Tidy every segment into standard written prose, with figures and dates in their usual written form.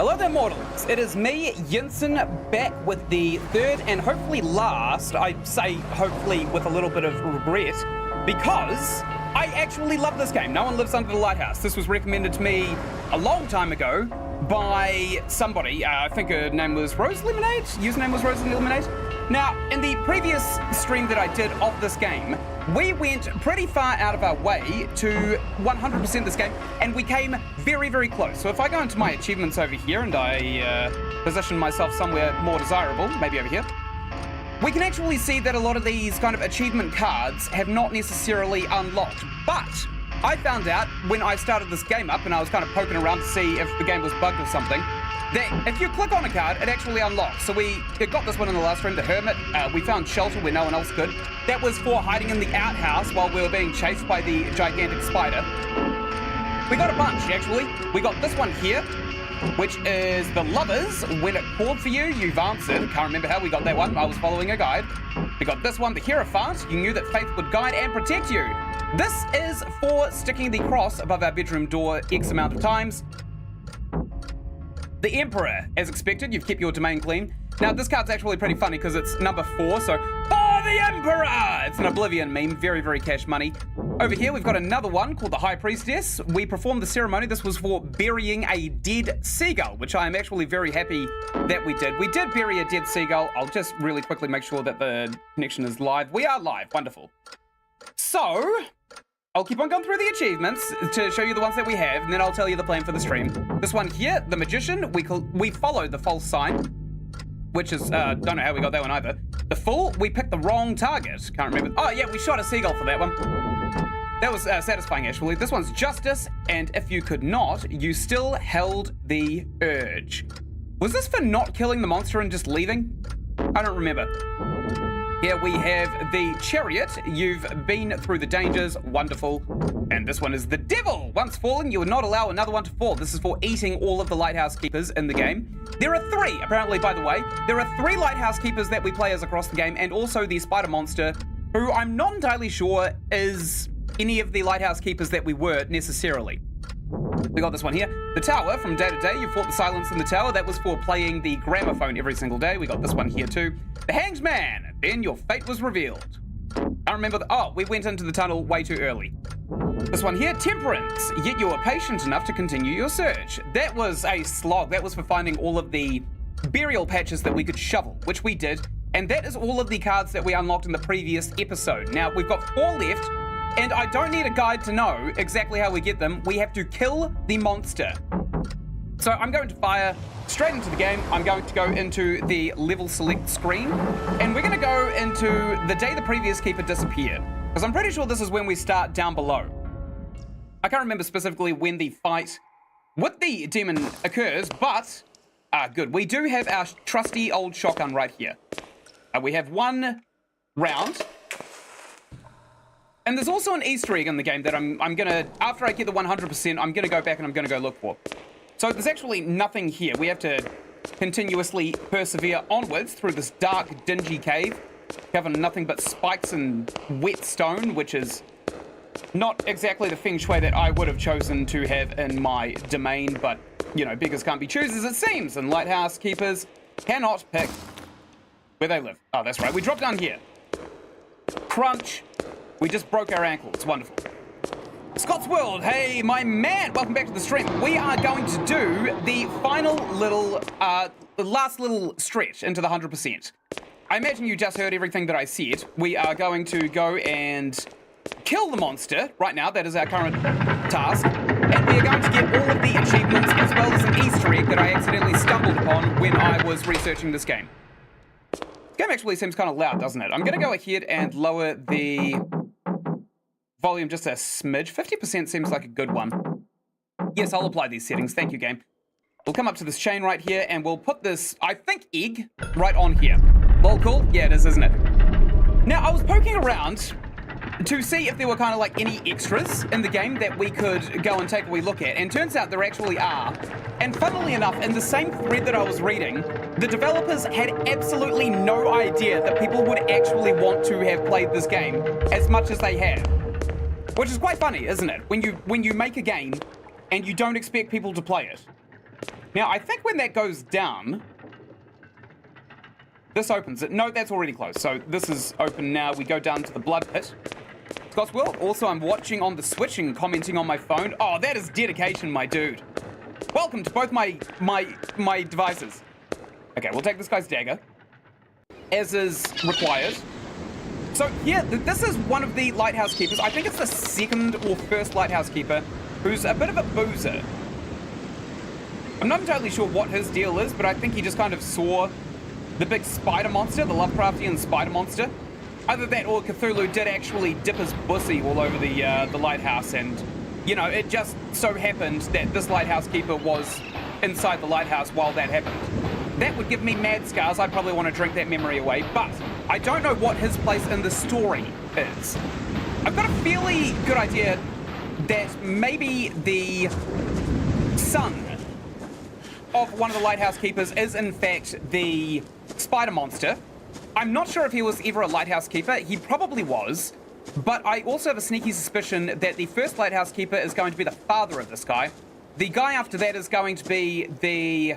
Hello there, mortals. It is me, Jensen, back with the third and hopefully last, I say hopefully with a little bit of regret, because I actually love this game. No One Lives Under the Lighthouse. This was recommended to me a long time ago by somebody. I think her name was Rose Lemonade? Username was Rose Lemonade? Now, in the previous stream that I did of this game, we went pretty far out of our way to 100% this game, and we came very, very close. So if I go into my achievements over here and I position myself somewhere more desirable, maybe over here, we can actually see that a lot of these kind of achievement cards have not necessarily unlocked. But I found out when I started this game up and I was kind of poking around to see if the game was bugged or something, that if you click on a card, it actually unlocks. So we got this one in the last room, the Hermit. We found shelter where no one else could. That was for hiding in the outhouse while we were being chased by the gigantic spider. We got a bunch, actually. We got this one here, which is the Lovers. When it called for you, you've answered. Can't remember how we got that one. I was following a guide. We got this one, the Hierophant. You knew that faith would guide and protect you. This is for sticking the cross above our bedroom door X amount of times. The Emperor, as expected, you've kept your domain clean. Now, this card's actually pretty funny because it's number 4, so, oh, the Emperor! It's an Oblivion meme, very, very cash money. Over here, we've got another one called the High Priestess. We performed the ceremony. This was for burying a dead seagull, which I am actually very happy that we did. We did bury a dead seagull. I'll just really quickly make sure that the connection is live. We are live, wonderful. So, I'll keep on going through the achievements to show you the ones that we have, and then I'll tell you the plan for the stream. This one here, the Magician, we followed the false sign, which is, don't know how we got that one either. The Fool, we picked the wrong target. Can't remember. Oh yeah, we shot a seagull for that one. That was satisfying, actually. This one's Justice, and if you could not, you still held the urge. Was this for not killing the monster and just leaving? I don't remember. Here we have the Chariot. You've been through the dangers. Wonderful. And this one is the Devil. Once fallen, you would not allow another one to fall. This is for eating all of the lighthouse keepers in the game. There are 3, apparently, by the way. There are 3 lighthouse keepers that we play as across the game, and also the spider monster, who I'm not entirely sure is any of the lighthouse keepers that we were necessarily. We got this one here. The Tower, from day to day, you fought the silence in the tower. That was for playing the gramophone every single day. We got this one here too. The Hanged Man, then your fate was revealed. I remember oh, we went into the tunnel way too early. This one here, Temperance, yet you were patient enough to continue your search. That was a slog. That was for finding all of the burial patches that we could shovel, which we did. And that is all of the cards that we unlocked in the previous episode. Now, we've got 4 left. And I don't need a guide to know exactly how we get them. We have to kill the monster. So I'm going to fire straight into the game. I'm going to go into the level select screen. And we're going to go into the day the previous keeper disappeared. Because I'm pretty sure this is when we start down below. I can't remember specifically when the fight with the demon occurs, but good. We do have our trusty old shotgun right here. We have 1 round. And there's also an Easter egg in the game that I'm gonna, after I get the 100%, I'm gonna go back and I'm gonna go look for. So there's actually nothing here. We have to continuously persevere onwards through this dark, dingy cave, covering nothing but spikes and wet stone, which is not exactly the feng shui that I would have chosen to have in my domain, but, you know, beggars can't be choosers, it seems, and lighthouse keepers cannot pick where they live. Oh, that's right. We dropped down here. Crunch. We just broke our ankle. It's wonderful. Scott's World, hey, my man, welcome back to the stream. We are going to do the final little, the last little stretch into the 100%. I imagine you just heard everything that I said. We are going to go and kill the monster right now. That is our current task. And we are going to get all of the achievements as well as an Easter egg that I accidentally stumbled upon when I was researching this game. This game actually seems kind of loud, doesn't it? I'm going to go ahead and lower the volume just a smidge. 50% seems like a good one. Yes, I'll apply these settings. Thank you, game. We'll come up to this chain right here, and we'll put this, I think, egg right on here. Lol, cool? Yeah, it is, isn't it? Now, I was poking around to see if there were kind of like any extras in the game that we could go and take a wee look at, and turns out there actually are. And funnily enough, in the same thread that I was reading, the developers had absolutely no idea that people would actually want to have played this game as much as they had. Which is quite funny, isn't it? When you make a game and you don't expect people to play it. Now, I think when that goes down, this opens it. No, that's already closed. So this is open now. We go down to the blood pit. Scott's World. Also, I'm watching on the Switch and commenting on my phone. Oh, that is dedication, my dude. Welcome to both my devices. Okay, we'll take this guy's dagger, as is required. So here, this is one of the lighthouse keepers. I think it's the second or first lighthouse keeper who's a bit of a boozer. I'm not entirely sure what his deal is, but I think he just kind of saw the big spider monster, the Lovecraftian spider monster. Either that or Cthulhu did actually dip his pussy all over the lighthouse, and, you know, it just so happened that this lighthouse keeper was inside the lighthouse while that happened. That would give me mad scars. I'd probably want to drink that memory away, but I don't know what his place in the story is. I've got a fairly good idea that maybe the son of one of the lighthouse keepers is in fact the spider monster. I'm not sure if he was ever a lighthouse keeper. He probably was, but I also have a sneaky suspicion that the first lighthouse keeper is going to be the father of this guy. The guy after that is going to be the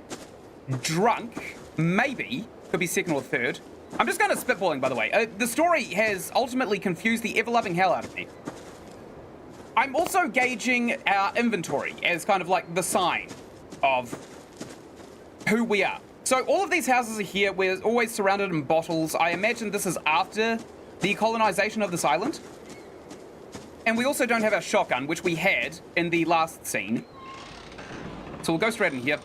drunk, maybe, could be second or third. I'm just kind of spitballing, by the way. The story has ultimately confused the ever-loving hell out of me. I'm also gauging our inventory as kind of like the sign of who we are. So all of these houses are here. We're always surrounded in bottles. I imagine this is after the colonization of this island. And we also don't have our shotgun, which we had in the last scene. So we'll go straight in here.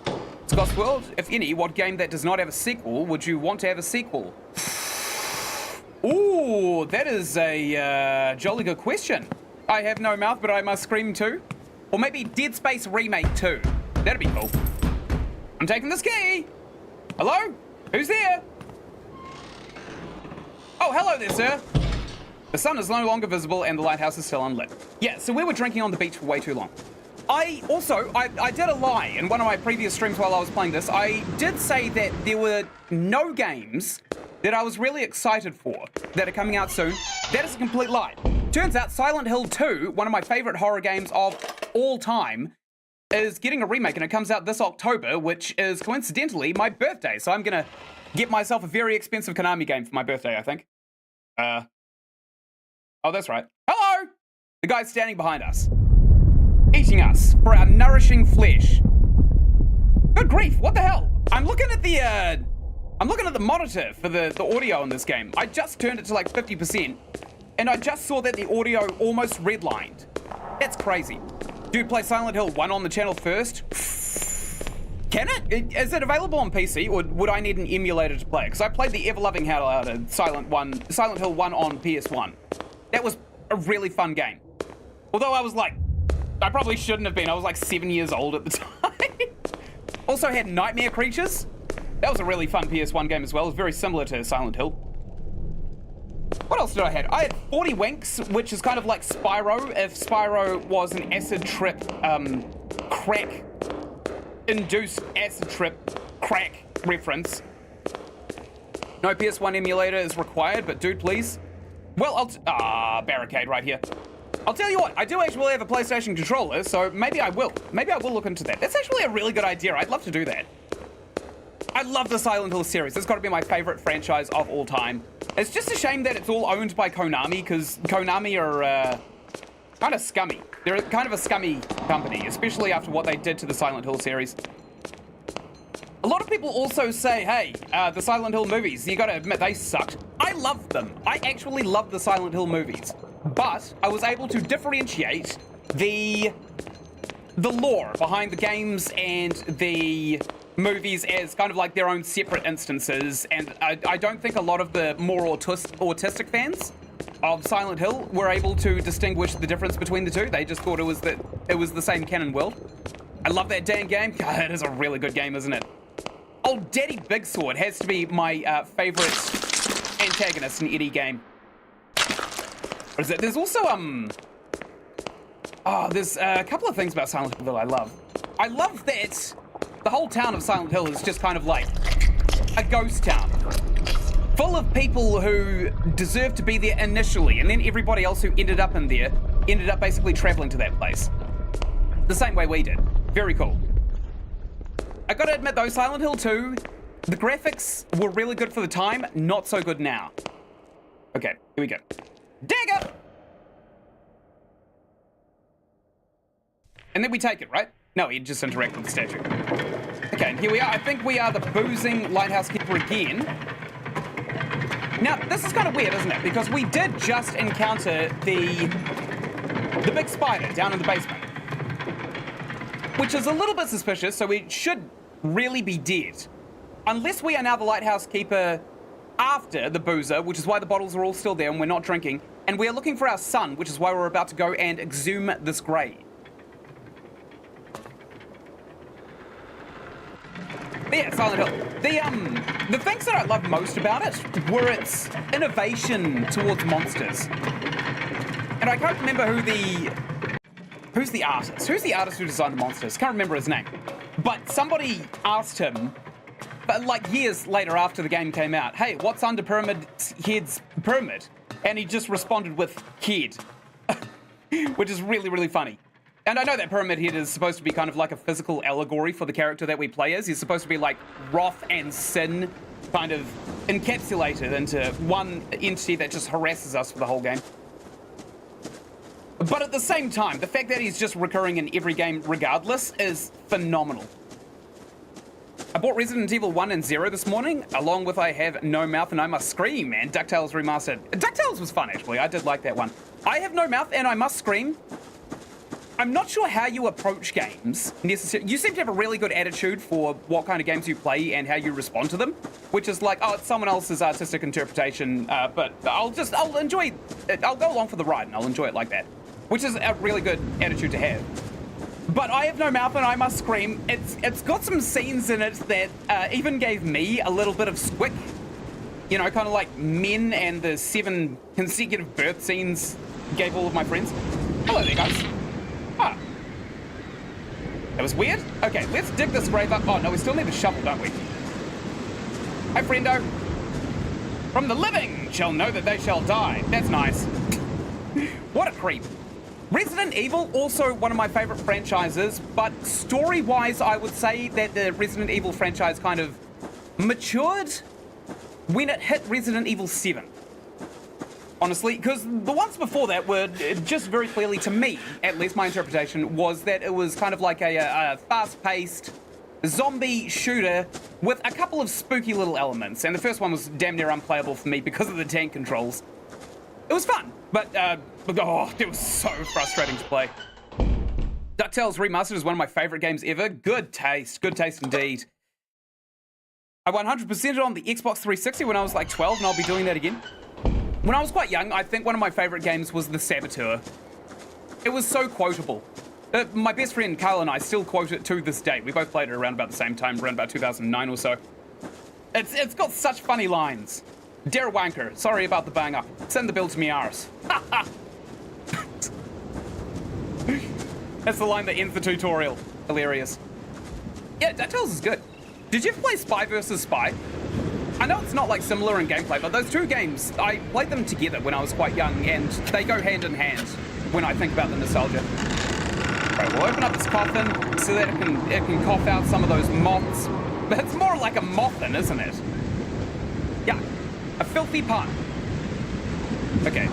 Scott's World, if any, what game that does not have a sequel would you want to have a sequel? Ooh, that is a jolly good question. I have no mouth, but I must scream too. Or maybe Dead Space Remake 2. That'd be cool. I'm taking this key. Hello? Who's there? Oh, hello there, sir. The sun is no longer visible and the lighthouse is still unlit. Yeah, so we were drinking on the beach for way too long. I did a lie in one of my previous streams while I was playing this. I did say that there were no games that I was really excited for that are coming out soon. That is a complete lie. Turns out Silent Hill 2, one of my favorite horror games of all time, is getting a remake, and it comes out this October, which is coincidentally my birthday. So I'm gonna get myself a very expensive Konami game for my birthday, I think. Oh, that's right. Hello! The guy's standing behind us, eating us for our nourishing flesh. Good grief, what the hell? I'm looking at the monitor for the audio in this game. I just turned it to like 50%, and I just saw that the audio almost redlined. That's crazy. Dude, play Silent Hill 1 on the channel first. Can it? Is it available on PC, or would I need an emulator to play it? Because I played the ever-loving hell out of Silent Hill 1 on PS1. That was a really fun game. Although I was like, I probably shouldn't have been. I was like 7 years old at the time. Also had Nightmare Creatures. That was a really fun PS1 game as well. It was very similar to Silent Hill. What else did I have? I had 40 Winks, which is kind of like Spyro, if Spyro was an acid trip, crack-induced acid trip crack reference. No PS1 emulator is required, but dude, please. Well, barricade right here. I'll tell you what, I do actually have a PlayStation controller, so maybe I will. Maybe I will look into that. That's actually a really good idea. I'd love to do that. I love the Silent Hill series. It's got to be my favorite franchise of all time. It's just a shame that it's all owned by Konami, because Konami are kind of scummy. They're kind of a scummy company, especially after what they did to the Silent Hill series. A lot of people also say, hey, the Silent Hill movies, you gotta admit, they sucked. I loved them. I actually loved the Silent Hill movies. But I was able to differentiate the lore behind the games and the movies as kind of like their own separate instances, and I don't think a lot of the more autistic fans of Silent Hill were able to distinguish the difference between the two. They just thought it was the same canon world. I love that damn game. God, it is a really good game, isn't it? Old Daddy Big Sword has to be my favorite antagonist in any game. What is it? There's also there's a couple of things about Silent Hill that I love. I love that the whole town of Silent Hill is just kind of like a ghost town, full of people who deserved to be there initially, and then everybody else who ended up in there ended up basically traveling to that place. The same way we did. Very cool. I gotta admit though, Silent Hill 2, the graphics were really good for the time, not so good now. Okay, here we go. Dagger! And then we take it, right? No, he just interacts with the statue. Okay, and here we are. I think we are the boozing lighthouse keeper again. Now, this is kind of weird, isn't it? Because we did just encounter the big spider down in the basement. Which is a little bit suspicious, so we should really be dead. Unless we are now the lighthouse keeper after the boozer, which is why the bottles are all still there and we're not drinking. And we are looking for our son, which is why we're about to go and exhume this grave. But yeah, Silent Hill. The things that I loved most about it were its innovation towards monsters. And I can't remember who's the artist? Who's the artist who designed the monsters? Can't remember his name. But somebody asked him, but like years later after the game came out, hey, what's under Pyramid Head's pyramid? And he just responded with Head, which is really, really funny. And I know that Pyramid Head is supposed to be kind of like a physical allegory for the character that we play as. He's supposed to be like wrath and sin kind of encapsulated into one entity that just harasses us for the whole game. But at the same time, the fact that he's just recurring in every game regardless is phenomenal. I bought Resident Evil 1 and 0 this morning, along with I Have No Mouth and I Must Scream and DuckTales Remastered. DuckTales was fun, actually. I did like that one. I Have No Mouth and I Must Scream. I'm not sure how you approach games necessarily. You seem to have a really good attitude for what kind of games you play and how you respond to them, which is like, oh, it's someone else's artistic interpretation, but I'll enjoy it. I'll go along for the ride and I'll enjoy it like that, which is a really good attitude to have. But I Have No Mouth and I Must Scream, it's got some scenes in it that even gave me a little bit of squick. You know, kind of like Men and the 7 consecutive birth scenes gave all of my friends. Hello there, guys. Ah. That was weird. Okay, let's dig this grave up. Oh, no, we still need a shovel, don't we? Hi, friendo. From the living shall know that they shall die. That's nice. What a creep. Resident Evil, also one of my favorite franchises, but story-wise, I would say that the Resident Evil franchise kind of matured when it hit Resident Evil 7. Honestly, because the ones before that were just very clearly, to me, at least my interpretation, was that it was kind of like a fast-paced zombie shooter with a couple of spooky little elements. And the first one was damn near unplayable for me because of the tank controls. It was fun, but oh, it was so frustrating to play. DuckTales Remastered is one of my favorite games ever. Good taste indeed. I 100%ed on the Xbox 360 when I was like 12, and I'll be doing that again. When I was quite young, I think one of my favorite games was The Saboteur. It was so quotable. My best friend Carl and I still quote it to this day. We both played it around about the same time, around about 2009 or so. It's got such funny lines. Dare wanker, sorry about the bang up. Send the bill to me arse. That's the line that ends the tutorial. Hilarious. Yeah, DuckTales is good. Did you ever play Spy vs. Spy? I know it's not like similar in gameplay, but those two games, I played them together when I was quite young, and they go hand in hand when I think about the nostalgia. Right, we'll open up this coffin so that it can cough out some of those moths. But it's more like a mothin, isn't it? Yeah, a filthy pun. Okay.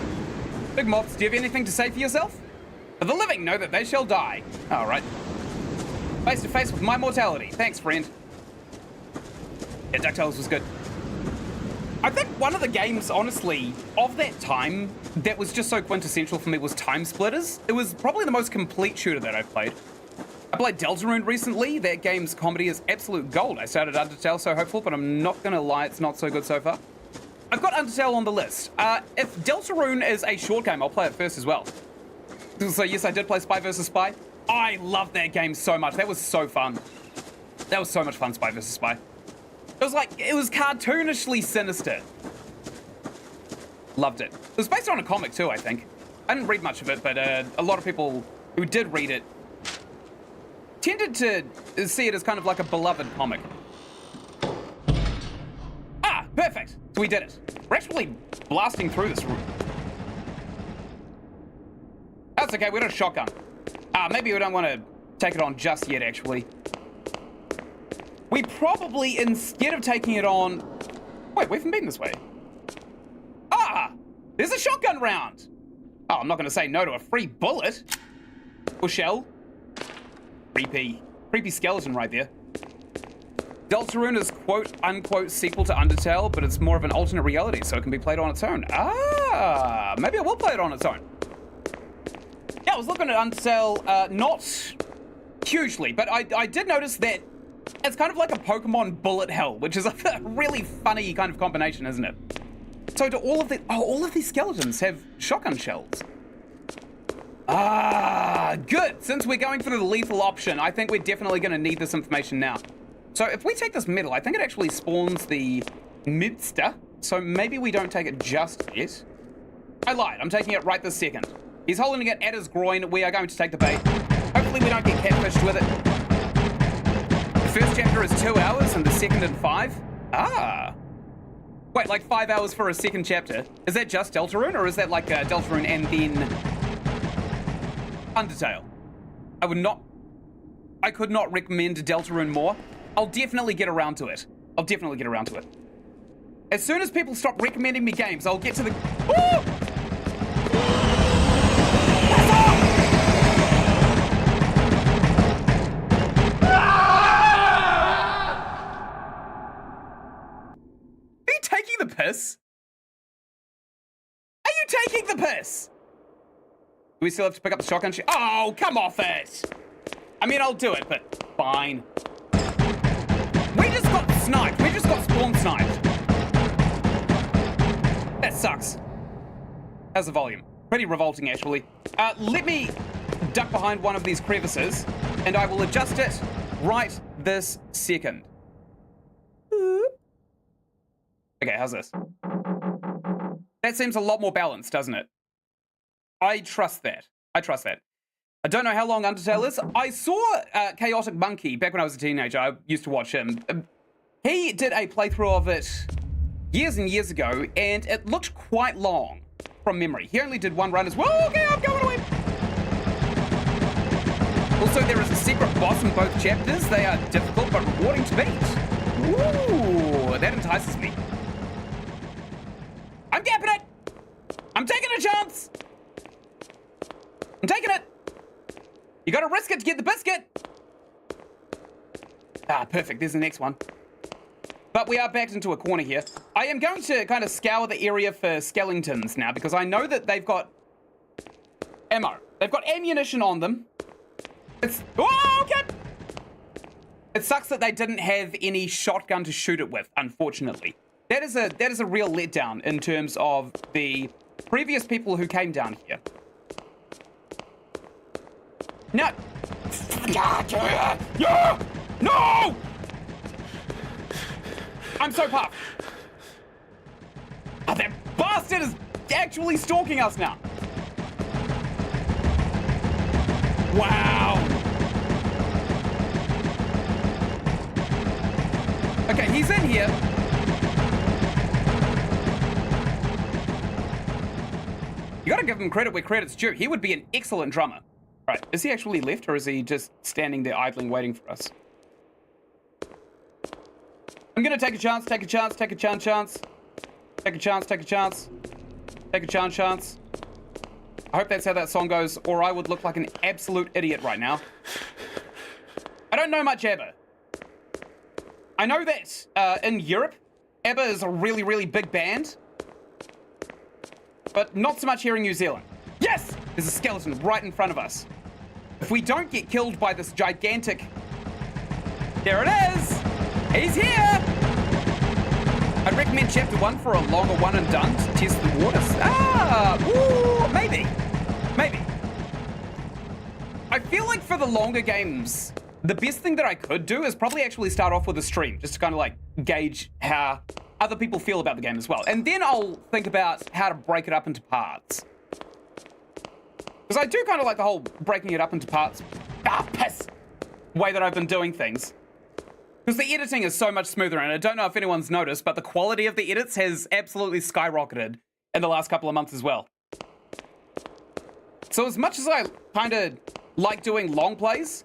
Big moths, do you have anything to say for yourself? For the living know that they shall die. All right. Face to face with my mortality. Thanks, friend. Yeah, DuckTales was good. I think one of the games, honestly, of that time that was just so quintessential for me was Time Splitters. It was probably the most complete shooter that I've played. I played Deltarune recently. That game's comedy is absolute gold. I started Undertale so hopeful, but I'm not gonna lie, it's not so good so far. I've got Undertale on the list. If Deltarune is a short game, I'll play it first as well. So yes, I did play Spy vs. Spy. I love that game so much. That was so fun. That was so much fun, Spy vs. Spy. It was cartoonishly sinister. Loved it. It was based on a comic too, I think. I didn't read much of it, but a lot of people who did read it tended to see it as kind of like a beloved comic. Ah, perfect. So we did it. We're actually blasting through this room. That's okay, we got a shotgun. Maybe we don't want to take it on just yet, actually. we probably, instead of taking it on... Wait, we haven't been this way. Ah! There's a shotgun round! Oh, I'm not going to say no to a free bullet. Or shell. Creepy. Creepy skeleton right there. Deltarune is quote-unquote sequel to Undertale, but it's more of an alternate reality, so it can be played on its own. Ah! Maybe I will play it on its own. Yeah, I was looking at Undertale, not hugely, but I did notice that it's kind of like a Pokemon bullet hell, which is a really funny kind of combination, isn't it? So do all of these skeletons have shotgun shells? Ah, good. Since we're going for the lethal option, I think we're definitely going to need this information now. So if we take this metal, I think it actually spawns the midster, so maybe we don't take it just yet. I lied. I'm taking it right this second. He's holding it at his groin. We are going to take the bait. Hopefully we don't get catfished with it. The first chapter is 2 hours and the second in 5. Ah. Wait, like 5 hours for a second chapter. Is that just Deltarune, or is that like Deltarune and then Undertale? I could not recommend Deltarune more. I'll definitely get around to it. As soon as people stop recommending me games, I'll get to the... Woo! Are you taking the piss? Are you taking the piss? Do we still have to pick up the shotgun? Oh, come off it! I mean, I'll do it, but fine. We just got sniped. We just got spawn sniped. That sucks. How's the volume? Pretty revolting, actually. Let me duck behind one of these crevices, and I will adjust it right this second. Okay, how's this? That seems a lot more balanced, doesn't it? I trust that. I don't know how long Undertale is. I saw Chaotic Monkey back when I was a teenager. I used to watch him. He did a playthrough of it years and years ago, and it looked quite long from memory. He only did one run as well. Okay, I'm going away. Also, there is a secret boss in both chapters. They are difficult but rewarding to beat. Ooh, that entices me. I'm gapping it. I'm taking a chance. I'm taking it. You gotta risk it to get the biscuit. Ah, perfect. There's the next one. But we are backed into a corner here. I am going to kind of scour the area for skeletons now, because I know that they've got ammo. They've got ammunition on them. Oh, okay. It sucks that they didn't have any shotgun to shoot it with, unfortunately. That is a real letdown in terms of the previous people who came down here. No! No! I'm so puffed. Oh, that bastard is actually stalking us now. Wow. Okay, he's in here. You gotta give him credit where credit's due. He would be an excellent drummer. Right, is he actually left, or is he just standing there idling waiting for us? I'm gonna take a chance, take a chance. Take a chance. I hope that's how that song goes, or I would look like an absolute idiot right now. I don't know much ABBA. I know that in Europe, ABBA is a really, really big band, but not so much here in New Zealand. Yes! There's a skeleton right in front of us. If we don't get killed by this gigantic... There it is! He's here! I'd recommend Chapter 1 for a longer one and done to test the waters. Ah! Ooh, maybe. Maybe. I feel like for the longer games, the best thing that I could do is probably actually start off with a stream, just to kind of like gauge how other people feel about the game as well. And then I'll think about how to break it up into parts. Because I do kind of like the whole breaking it up into parts way that I've been doing things. Because the editing is so much smoother, and I don't know if anyone's noticed, but the quality of the edits has absolutely skyrocketed in the last couple of months as well. So as much as I kind of like doing long plays,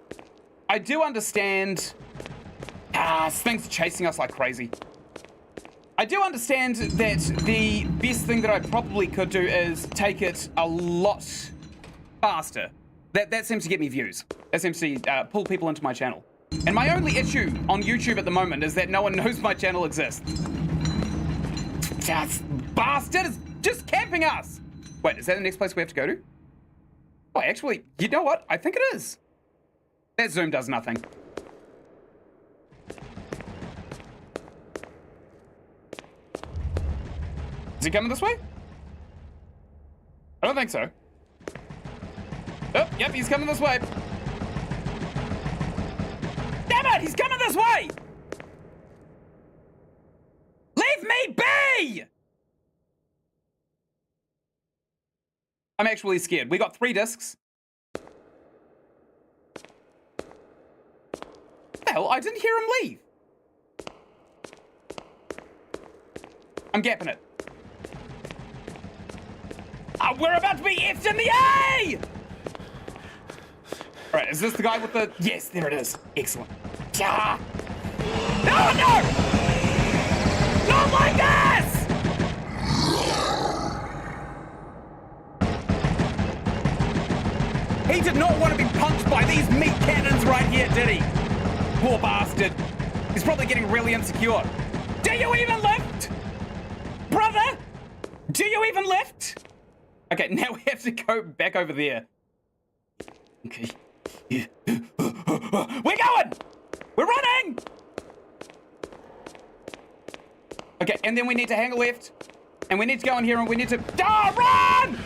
I do understand... this thing's chasing us like crazy. I do understand that the best thing that I probably could do is take it a lot faster. That seems to get me views. That seems to pull people into my channel. And my only issue on YouTube at the moment is that no one knows my channel exists. This bastard is just camping us! Wait, is that the next place we have to go to? Oh, actually, you know what? I think it is. That zoom does nothing. Is he coming this way? I don't think so. Oh, yep, he's coming this way. Damn it, he's coming this way! Leave me be! I'm actually scared. We got 3 discs. What the hell? I didn't hear him leave. I'm gapping it. Oh, we're about to be F'd in the A! Alright, is this the guy with the... Yes, there it is. Excellent. Yeah. No, no! Not like this! He did not want to be punched by these meat cannons right here, did he? Poor bastard. He's probably getting really insecure. Do you even lift? Brother? Do you even lift? Okay, now we have to go back over there. Okay. We're going! We're running! Okay, and then we need to hang a left. And we need to go in here and we need to... run!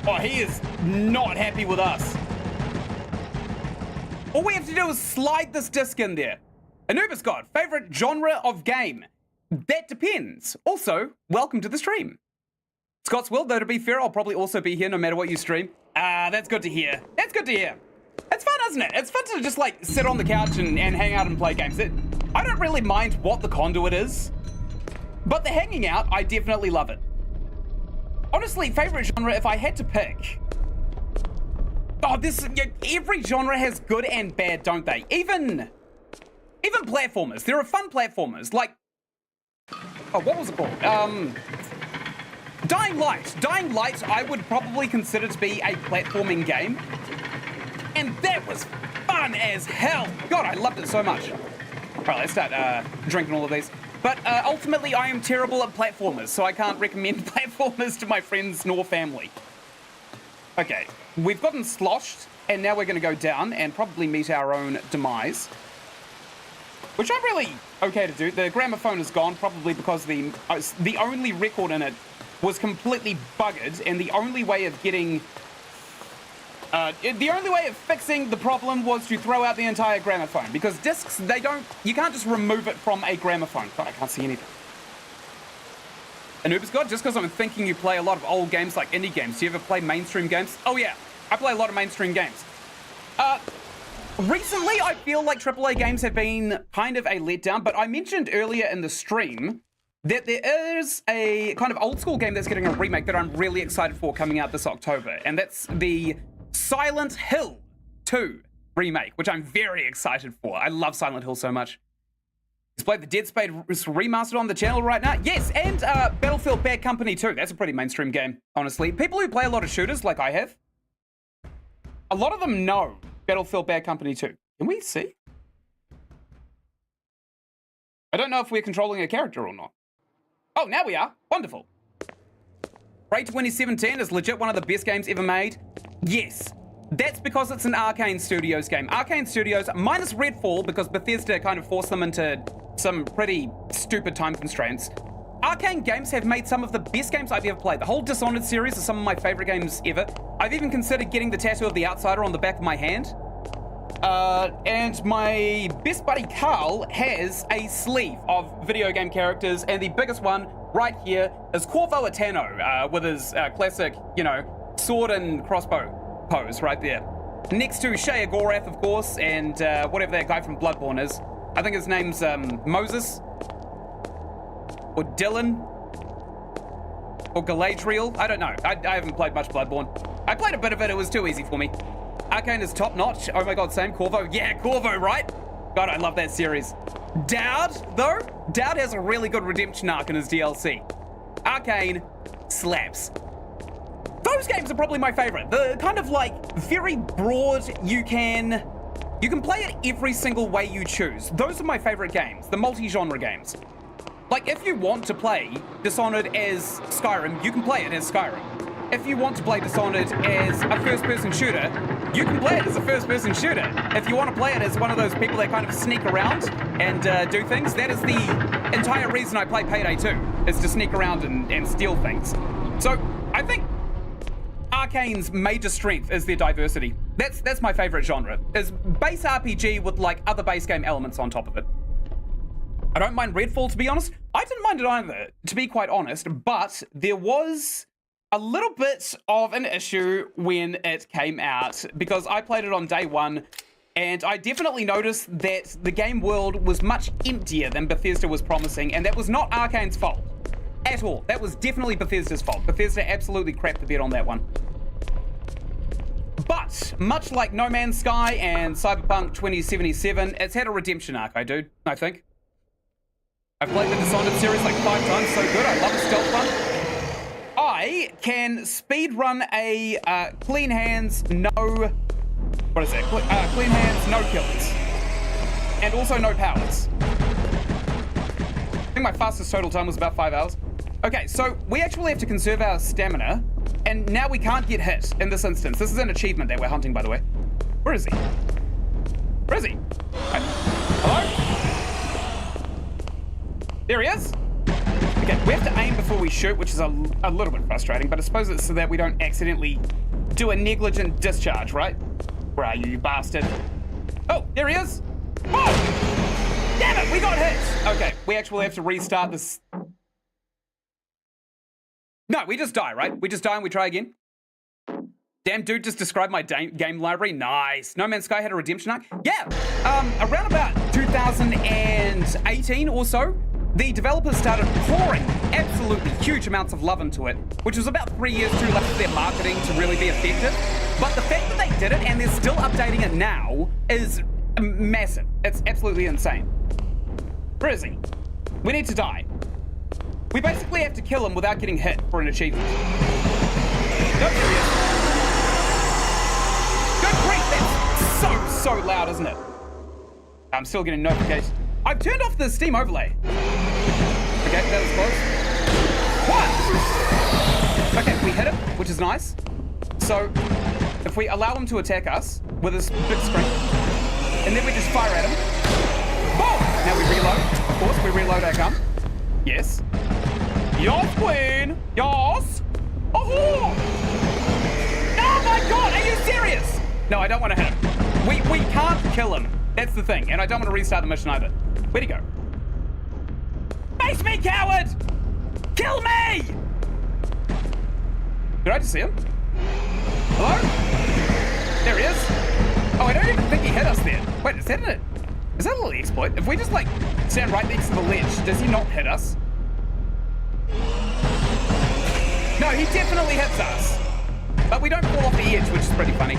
Oh, he is not happy with us. All we have to do is slide this disc in there. Anubis God, favorite genre of game? That depends. Also, welcome to the stream. Scott's Will, though to be fair, I'll probably also be here no matter what you stream. That's good to hear. That's good to hear. It's fun, isn't it? It's fun to just like sit on the couch and hang out and play games. I don't really mind what the conduit is, but the hanging out, I definitely love it. Honestly, favorite genre, if I had to pick. Oh, every genre has good and bad, don't they? Even platformers. There are fun platformers, like, oh, what was it called? Dying Light. Dying Light, I would probably consider to be a platforming game. And that was fun as hell. God, I loved it so much. All right, let's start drinking all of these. But ultimately, I am terrible at platformers, so I can't recommend platformers to my friends nor family. Okay, we've gotten sloshed, and now we're going to go down and probably meet our own demise. Which I'm really okay to do. The gramophone is gone, probably because the only record in it was completely buggered, and the only way of getting... the only way of fixing the problem was to throw out the entire gramophone, because discs, you can't just remove it from a gramophone. God, I can't see anything. Anubis God, just because I'm thinking you play a lot of old games like indie games, do you ever play mainstream games? Oh yeah, I play a lot of mainstream games. Recently, I feel like AAA games have been kind of a letdown, but I mentioned earlier in the stream that there is a kind of old school game that's getting a remake that I'm really excited for coming out this October, and that's the Silent Hill 2 remake, which I'm very excited for. I love Silent Hill so much. He's played the Dead Space remastered on the channel right now. Yes, and Battlefield Bad Company 2. That's a pretty mainstream game, honestly. People who play a lot of shooters, like I have, a lot of them know Battlefield Bad Company 2. Can we see? I don't know if we're controlling a character or not. Oh, now we are. Wonderful. Prey 2017 is legit one of the best games ever made. Yes, that's because it's an Arcane Studios game. Arcane Studios, minus Redfall, because Bethesda kind of forced them into some pretty stupid time constraints. Arcane games have made some of the best games I've ever played. The whole Dishonored series is some of my favorite games ever. I've even considered getting the tattoo of the Outsider on the back of my hand. And my best buddy Carl has a sleeve of video game characters, and the biggest one right here is Corvo Atano, with his classic, you know, sword and crossbow pose right there. Next to Shea Gorath, of course, and whatever that guy from Bloodborne is. I think his name's Moses. Or Dylan. Or Galadriel. I don't know. I haven't played much Bloodborne. I played a bit of it. It was too easy for me. Arcane is top notch. Oh my god, same. Corvo. Yeah, Corvo, right? God, I love that series. Dowd, though? Dowd has a really good redemption arc in his DLC. Arcane slaps. Those games are probably my favorite. The kind of like very broad, you can play it every single way you choose. Those are my favorite games, the multi-genre games. Like, if you want to play Dishonored as Skyrim, you can play it as Skyrim. If you want to play Dishonored as a first-person shooter, you can play it as a first-person shooter. If you want to play it as one of those people that kind of sneak around and do things, that is the entire reason I play Payday 2, is to sneak around and steal things. So, I think Arcane's major strength is their diversity. That's my favorite genre, is base RPG with like other base game elements on top of it. I don't mind Redfall, to be honest. I didn't mind it either, to be quite honest, but there was a little bit of an issue when it came out because I played it on day one and I definitely noticed that the game world was much emptier than Bethesda was promising, and that was not Arcane's fault at all. That was definitely Bethesda's fault. Bethesda absolutely crapped the bed on that one. But much like No Man's Sky and Cyberpunk 2077, it's had a redemption arc, I think. I've played the Dishonored series like 5 times, so good. I love a stealth one. I can speedrun a clean hands, no... What is that? Clean hands, no kills. And also no powers. I think my fastest total time was about 5 hours. Okay, so we actually have to conserve our stamina, and now we can't get hit in this instance. This is an achievement that we're hunting, by the way. Where is he? Where is he? Hello? There he is. Okay, we have to aim before we shoot, which is a little bit frustrating, but I suppose it's so that we don't accidentally do a negligent discharge, right? Where are you, you bastard? Oh, there he is. Oh! Damn it, we got hit. Okay, we actually have to restart this. No, we just die, right? We just die and we try again. Damn, dude just described my game library. Nice. No Man's Sky had a redemption arc. Yeah, around about 2018 or so, the developers started pouring absolutely huge amounts of love into it, which was about 3 years too late for their marketing to really be effective. But the fact that they did it and they're still updating it now is massive. It's absolutely insane. Where is he? We need to die. We basically have to kill him without getting hit for an achievement. Nope, here he is. Good grief, that's so loud, isn't it? I'm still getting notifications. I've turned off the Steam overlay. Okay, that was close. What? Okay, we hit him, which is nice. So, if we allow him to attack us with this big screen, and then we just fire at him. Boom! Now we reload. Of course, we reload our gun. Yes. Yas, queen! Yas! Oh! Oh my god, are you serious? No, I don't want to hit him. We can't kill him. That's the thing, and I don't want to restart the mission either. Where'd he go? Face me, coward! Kill me! Did I just see him? Hello? There he is. Oh, I don't even think he hit us there. Wait, is that a little exploit? If we just, like, stand right next to the ledge, does he not hit us? No, he definitely hits us. But we don't fall off the edge, which is pretty funny.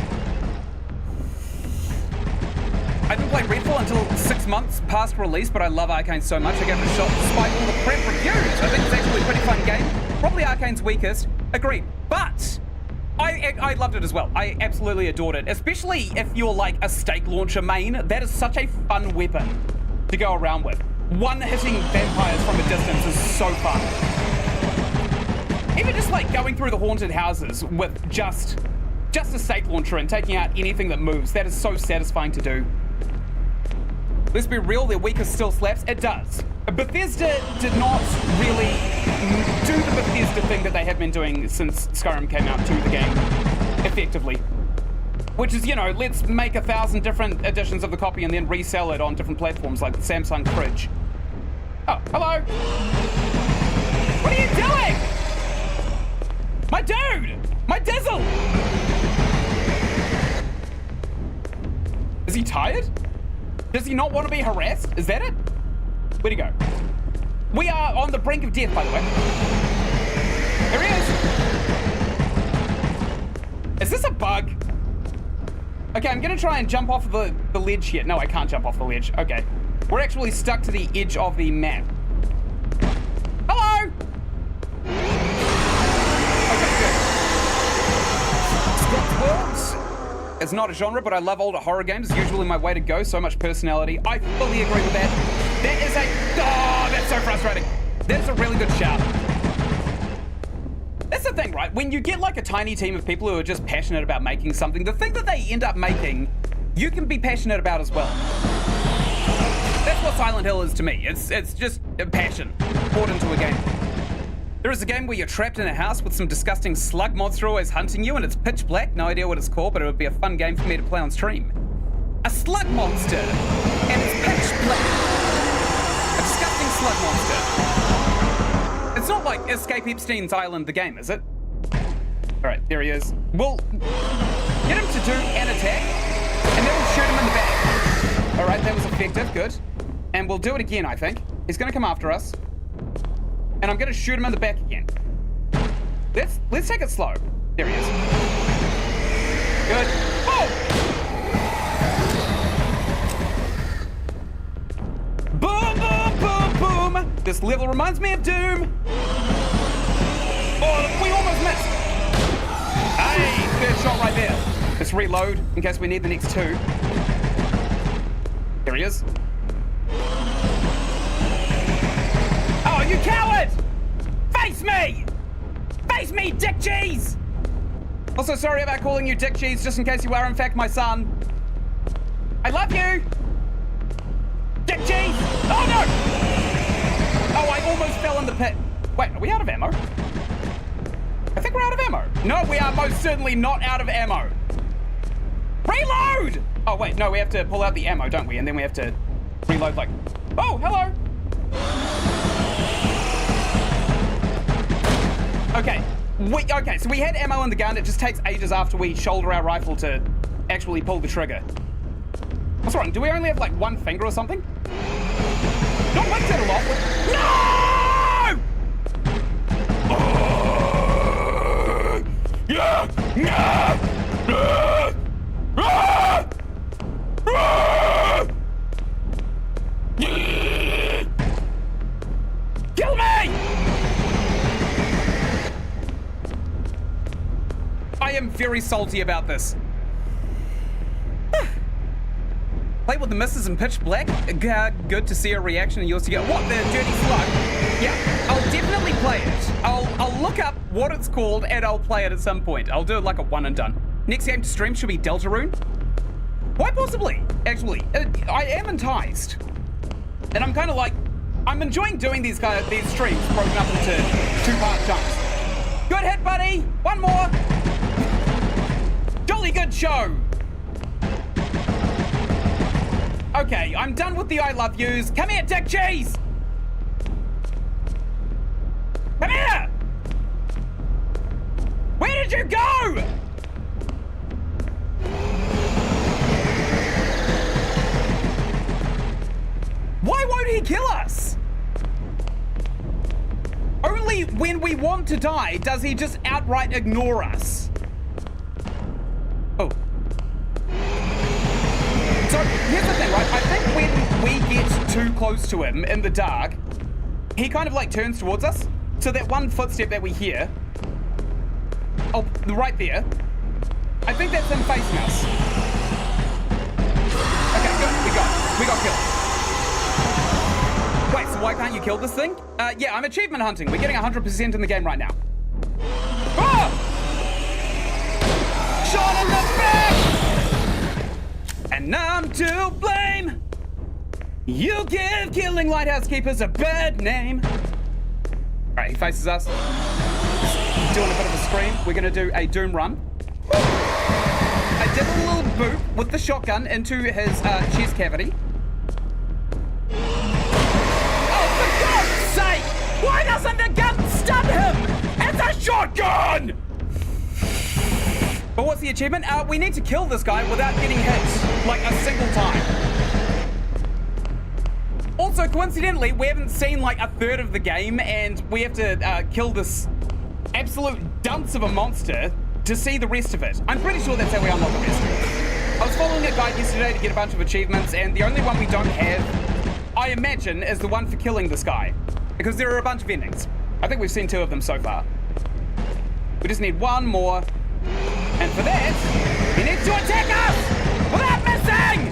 I didn't play Redfall until 6 months past release, but I love Arcane so much I gave it a shot despite all the crap reviews. I think it's actually a pretty fun game. Probably Arcane's weakest. Agreed. But I loved it as well. I absolutely adored it, especially if you're like a stake launcher main. That is such a fun weapon to go around with. One-hitting vampires from a distance is so fun. Even just like going through the haunted houses with just a stake launcher and taking out anything that moves, that is so satisfying to do. Let's be real, their weakest still slaps. It does. Bethesda did not really do the Bethesda thing that they have been doing since Skyrim came out to the game, effectively. Which is, you know, let's make 1,000 different editions of the copy and then resell it on different platforms like the Samsung fridge. Oh, hello. What are you doing? My dude! My Dizzle! Is he tired? Does he not want to be harassed? Is that it? Where'd he go? We are on the brink of death, by the way. There he is. Is this a bug? Okay, I'm gonna try and jump off the ledge here. No, I can't jump off the ledge. Okay. We're actually stuck to the edge of the map. Hello! Okay, good. Scott's Worlds. It's not a genre, but I love older horror games. It's usually my way to go. So much personality. I fully agree with that. That is oh, that's so frustrating. That's a really good shout. That's the thing, right? When you get like a tiny team of people who are just passionate about making something, the thing that they end up making, you can be passionate about as well. That's what Silent Hill is to me. It's just a passion poured into a game. There is a game where you're trapped in a house with some disgusting slug monster always hunting you, and it's pitch black. No idea what it's called, but it would be a fun game for me to play on stream. A slug monster, and it's pitch black. A disgusting slug monster. It's not like Escape Epstein's Island, the game, is it? All right, there he is. We'll get him to do an attack, and then we'll shoot him in the back. All right, that was effective, good. And we'll do it again, I think. He's gonna come after us. And I'm gonna shoot him in the back again. Let's take it slow. There he is. Good. Boom! Boom, boom, boom, boom! This level reminds me of Doom. Oh, we almost missed. Hey, third shot right there. Let's reload in case we need the next two. There he is. Oh, you coward! Face me! Face me, Dick Cheese! Also, sorry about calling you Dick Cheese, just in case you are in fact my son. I love you! Dick Cheese! Oh no! Oh, I almost fell in the pit. Wait, are we out of ammo? I think we're out of ammo. No, we are most certainly not out of ammo. Reload! Oh wait, no, we have to pull out the ammo, don't we? And then we have to reload like, oh, hello. Okay, so we had ammo in the gun. It just takes ages after we shoulder our rifle to actually pull the trigger. What's wrong? Do we only have like one finger or something? Don't like that a lot. No! Kill me! I am very salty about this. Play with the misses in pitch black. Good to see a reaction and yours to go, what, the dirty slug? Yeah, I'll definitely play it. I'll look up what it's called and I'll play it at some point. I'll do it like a one and done. Next game to stream should be Deltarune. Quite possibly, actually. I am enticed. And I'm kind of like, I'm enjoying doing these streams broken up into two-part chunks. Good hit, buddy. One more. Jolly good show. Okay, I'm done with the I love yous. Come here, Dick Cheese. Come here. Where did you go? Why won't he kill us? Only when we want to die does he just outright ignore us. Oh. So, here's the thing, right? I think when we get too close to him in the dark, he kind of like turns towards us. So that one footstep that we hear, oh, right there, I think that's him facing us. Okay, good, we got killed. Wait, so why can't you kill this thing? Yeah, I'm achievement hunting. We're getting 100% in the game right now. Ah! Shot in the back! And I'm to blame. You give killing lighthouse keepers a bad name. All right, he faces us. Doing a bit of a scream. We're gonna do a doom run. I did a little boop with the shotgun into his chest cavity. Say, why doesn't the gun stun him? It's a shotgun! But what's the achievement? We need to kill this guy without getting hit, like a single time. Also, coincidentally, we haven't seen like a third of the game, and we have to kill this absolute dunce of a monster to see the rest of it. I'm pretty sure that's how we unlock the rest of it. I was following a guide yesterday to get a bunch of achievements, and the only one we don't have, I imagine, is the one for killing this guy. Because there are a bunch of endings. I think we've seen 2 of them so far. We just need 1 more. And for that, he needs to attack us without missing!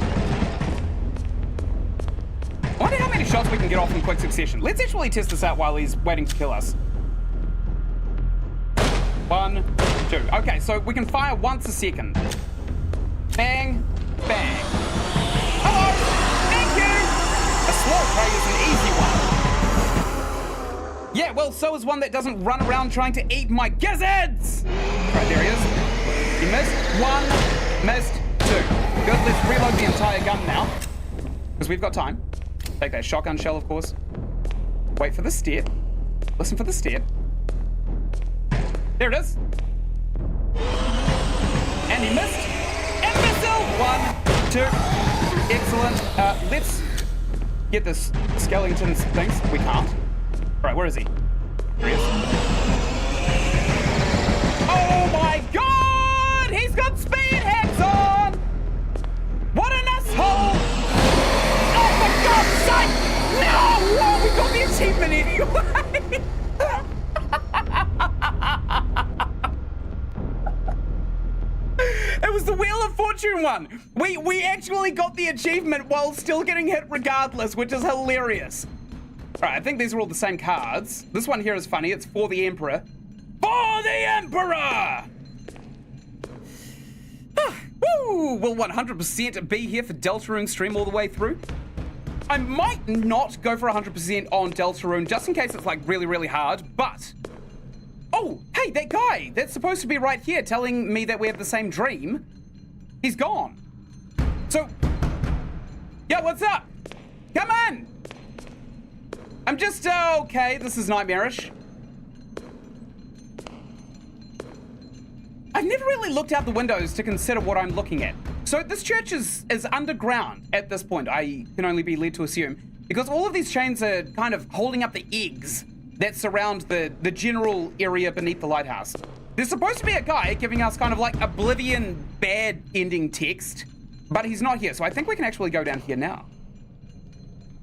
I wonder how many shots we can get off in quick succession. Let's actually test this out while he's waiting to kill us. 1, 2. Okay, so we can fire once a second. Bang, bang. Hello, thank you. A slow prey is an easy one. Yeah, well, so is one that doesn't run around trying to eat my gizzards. Right, there he is. He missed 1, missed 2. Good, let's reload the entire gun now. Because we've got time. Take that shotgun shell, of course. Wait for the step. Listen for the step. There it is. And he missed. And missile! 1, 2. Excellent. Let's get this skeleton's things. We can't. Alright, where is he? There he is. Oh my god! He's got speed hacks on! What an asshole! Oh, for God's sake! No! Whoa, we got the achievement anyway! It was the Wheel of Fortune one! We actually got the achievement while still getting hit regardless, which is hilarious. Alright, I think these are all the same cards. This one here is funny. It's for the Emperor. For the Emperor! Woo! Will 100% be here for Deltarune stream all the way through? I might not go for 100% on Deltarune just in case it's like really, really hard, but... Oh, hey, that guy that's supposed to be right here telling me that we have the same dream, he's gone. So, yeah, what's up? Come in! I'm just, okay, this is nightmarish. I've never really looked out the windows to consider what I'm looking at. So this church is underground at this point, I can only be led to assume, because all of these chains are kind of holding up the eggs that surround the general area beneath the lighthouse. There's supposed to be a guy giving us kind of like Oblivion bad ending text, but he's not here, so I think we can actually go down here now.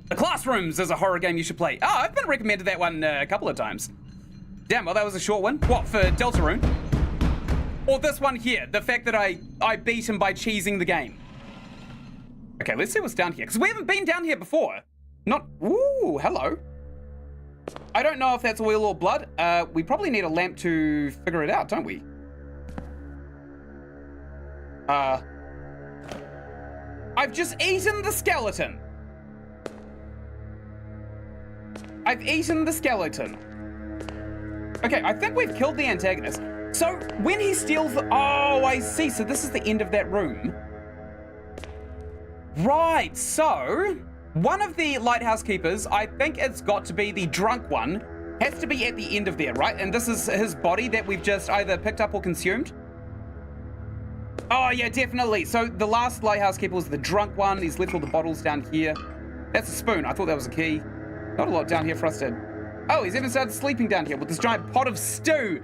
The Classrooms is a horror game you should play. Oh, I've been recommended that one a couple of times. Damn, well, that was a short one. What, for Deltarune? Or this one here, the fact that I beat him by cheesing the game. Okay, let's see what's down here, because we haven't been down here before. Not, ooh, hello. I don't know if that's oil or blood. We probably need a lamp to figure it out, don't we? I've just eaten the skeleton. I've eaten the skeleton. Okay, I think we've killed the antagonist. So when he steals the, oh, I see. So this is the end of that room. Right, so one of the lighthouse keepers, I think it's got to be the drunk one, has to be at the end of there, right? And this is his body that we've just either picked up or consumed. Oh yeah, definitely. So the last lighthouse keeper was the drunk one. He's left all the bottles down here. That's a spoon. I thought that was a key. Not a lot down here for us to... Oh, he's even started sleeping down here with this giant pot of stew.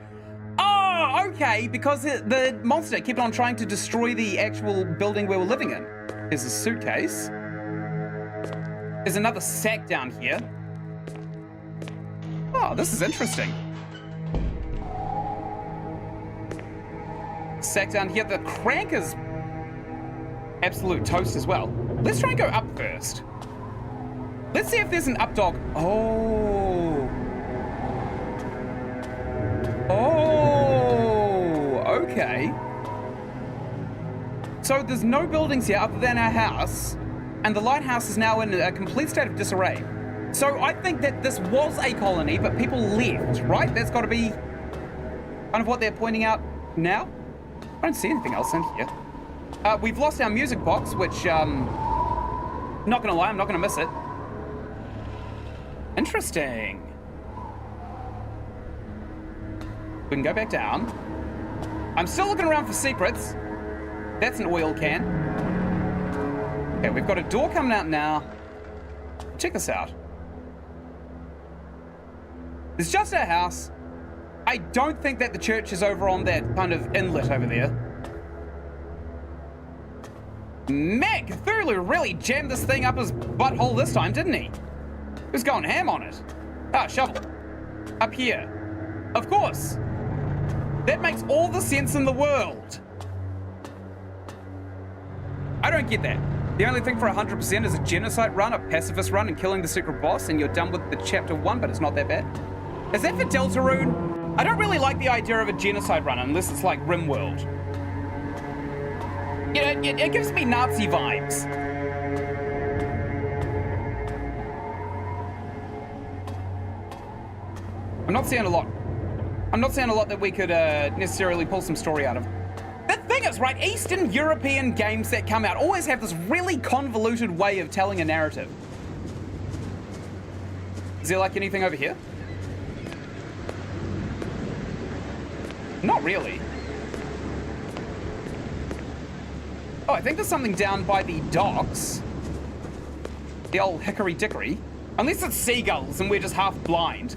Oh, okay, because the monster kept on trying to destroy the actual building we were living in. There's a suitcase. There's another sack down here. Oh, this is interesting. Sack down here. The crank is absolute toast as well. Let's try and go up first. Let's see if there's an up dog. Oh. Oh, okay. So there's no buildings here other than our house, and the lighthouse is now in a complete state of disarray. So I think that this was a colony, but people left, right? That's got to be kind of what they're pointing out now. I don't see anything else in here. We've lost our music box, which, not gonna lie, I'm not gonna miss it. Interesting. We can go back down. I'm still looking around for secrets. That's an oil can. Okay, we've got a door coming out now. Check this out. It's just our house. I don't think that the church is over on that kind of inlet over there. Man, Cthulhu really jammed this thing up his butthole this time, didn't he? He was going ham on it. Ah, shovel. Up here. Of course. That makes all the sense in the world. I don't get that. The only thing for 100% is a genocide run, a pacifist run, and killing the secret boss, and you're done with the chapter 1, but it's not that bad. Is that for Deltarune? I don't really like the idea of a genocide run unless it's like RimWorld. You know, it gives me Nazi vibes. I'm not seeing a lot. I'm not seeing a lot that we could necessarily pull some story out of. The thing is, right, Eastern European games that come out always have this really convoluted way of telling a narrative. Is there like anything over here? Not really. Oh, I think there's something down by the docks. The old hickory dickory. Unless it's seagulls and we're just half blind.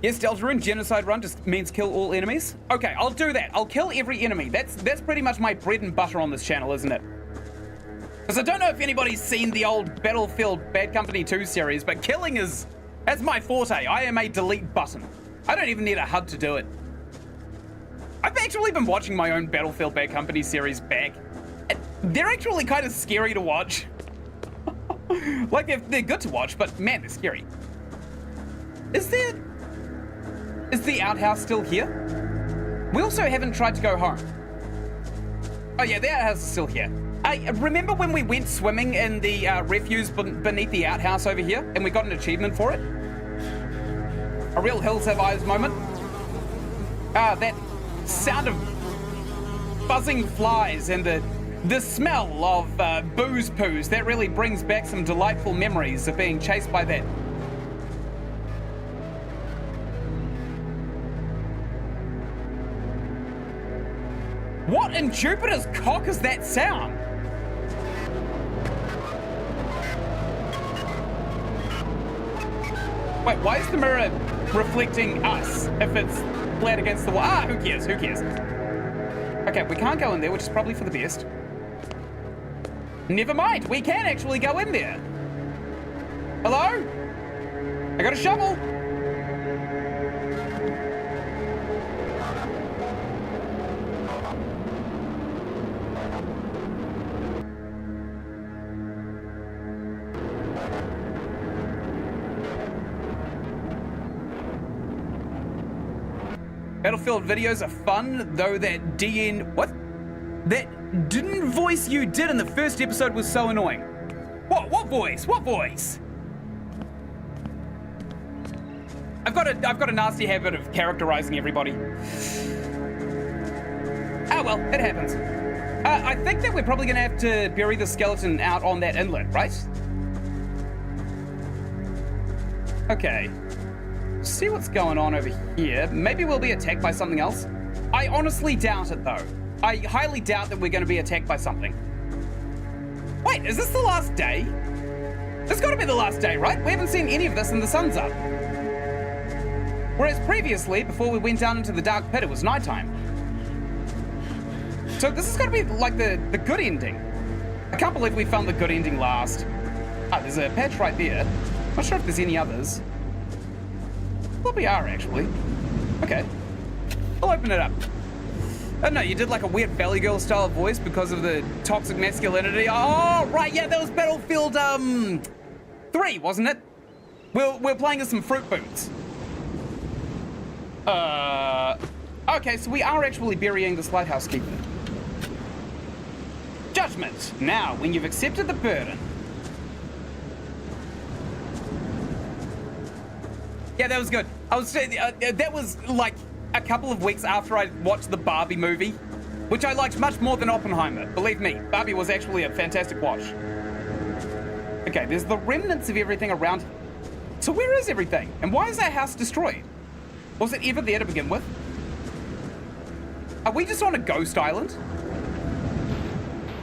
Yes, Deltarune, genocide run just means kill all enemies. Okay, I'll do that. I'll kill every enemy. That's pretty much my bread and butter on this channel, isn't it? Because I don't know if anybody's seen the old Battlefield Bad Company 2 series, but killing that's my forte. I am a delete button. I don't even need a HUD to do it. I've actually been watching my own Battlefield Bad Company series back. They're actually kind of scary to watch. Like, they're good to watch, but man, they're scary. Is the outhouse still here? We also haven't tried to go home. Oh yeah, the outhouse is still here. Remember when we went swimming in the refuse beneath the outhouse over here and we got an achievement for it? A real Hills Have Eyes moment. That sound of buzzing flies and the smell of booze poos, that really brings back some delightful memories of being chased by that. What in Jupiter's cock is that sound? Wait, why is the mirror reflecting us if it's flat against the wall? Ah, who cares? Who cares? Okay, we can't go in there, which is probably for the best. Never mind, we can actually go in there. Hello? I got a shovel. Battlefield videos are fun, though that That didn't voice you did in the first episode was so annoying. What voice? What voice? I've got a nasty habit of characterizing everybody. Ah well, it happens. I think that we're probably gonna have to bury the skeleton out on that inlet, right? Okay. See what's going on over here. Maybe we'll be attacked by something else. I honestly doubt it, though. I highly doubt that we're going to be attacked by something. Wait, is this the last day? This got to be the last day, right? We haven't seen any of this and the sun's up. Whereas previously, before we went down into the dark pit, it was nighttime. So this is going to be like the good ending. I can't believe we found the good ending last. Ah, there's a patch right there. Not sure if there's any others. Well, we are, actually. Okay. I'll open it up. Oh, no, you did like a weird Valley Girl style voice because of the toxic masculinity. Oh, right, yeah, that was Battlefield, 3, wasn't it? We're playing as some fruit boots. Okay, so we are actually burying this lighthouse keeper. Judgment. Now, when you've accepted the burden. Yeah, that was good. I was saying, that was like a couple of weeks after I watched the Barbie movie, which I liked much more than Oppenheimer. Believe me, Barbie was actually a fantastic watch. Okay, there's the remnants of everything around here. So where is everything? And why is that house destroyed? Was it ever there to begin with? Are we just on a ghost island?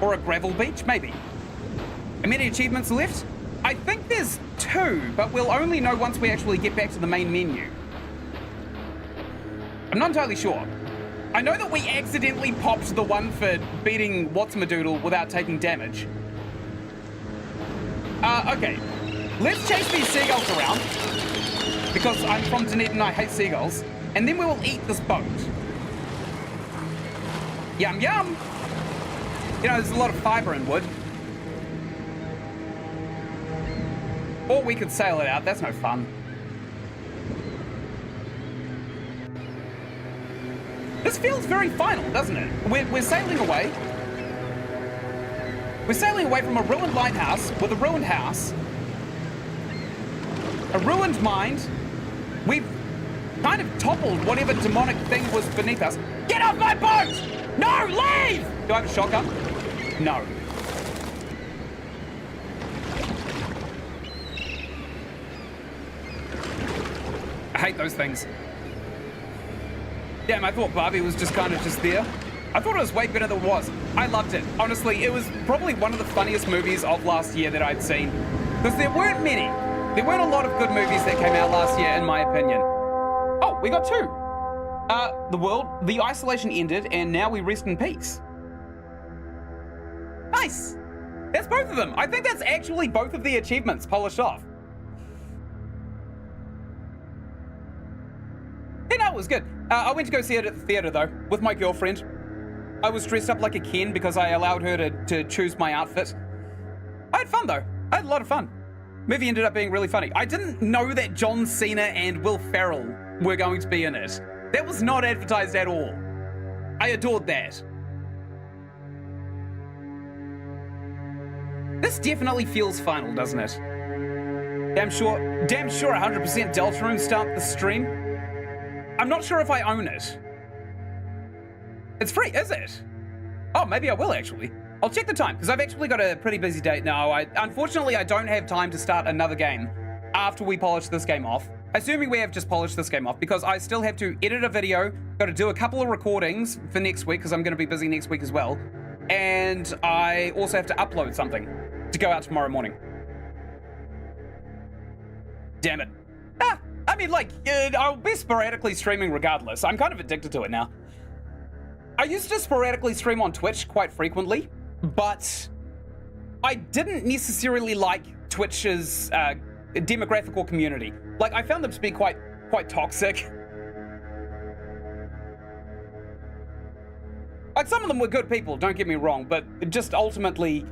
Or a gravel beach? Maybe. How many achievements left? I think there's 2, but we'll only know once we actually get back to the main menu. I'm not entirely sure. I know that we accidentally popped the one for beating What's-My-Doodle without taking damage. Okay. Let's chase these seagulls around. Because I'm from Dunedin and I hate seagulls. And then we will eat this boat. Yum, yum. You know, there's a lot of fiber in wood. Or we could sail it out. That's no fun. This feels very final, doesn't it? We're sailing away. We're sailing away from a ruined lighthouse with a ruined house. A ruined mind. We've kind of toppled whatever demonic thing was beneath us. Get off my boat! No, leave! Do I have a shotgun? No. I hate those things. Damn, I thought Barbie was just kind of just there. I thought it was way better than it was. I loved it. Honestly, it was probably one of the funniest movies of last year that I'd seen. Because there weren't many. There weren't a lot of good movies that came out last year, in my opinion. Oh, we got two. The isolation ended, and now we rest in peace. Nice. That's both of them. I think that's actually both of the achievements polished off. Yeah, no, it was good. I went to go see it at the theater, though, with my girlfriend. I was dressed up like a Ken because I allowed her to choose my outfit. I had fun, though. I had a lot of fun. Movie ended up being really funny. I didn't know that John Cena and Will Ferrell were going to be in it. That was not advertised at all. I adored that. This definitely feels final, doesn't it? Damn sure 100% Deltarune start the stream. I'm not sure if I own it. It's free, is it? Oh, maybe I will actually. I'll check the time, because I've actually got a pretty busy day now. Unfortunately, I don't have time to start another game after we polish this game off. Assuming we have just polished this game off, because I still have to edit a video, got to do a couple of recordings for next week, because I'm going to be busy next week as well. And I also have to upload something to go out tomorrow morning. Damn it. I mean, like, I'll be sporadically streaming regardless. I'm kind of addicted to it now. I used to sporadically stream on Twitch quite frequently, but I didn't necessarily like Twitch's demographic or community. Like, I found them to be quite toxic. Like, some of them were good people, don't get me wrong, but just ultimately,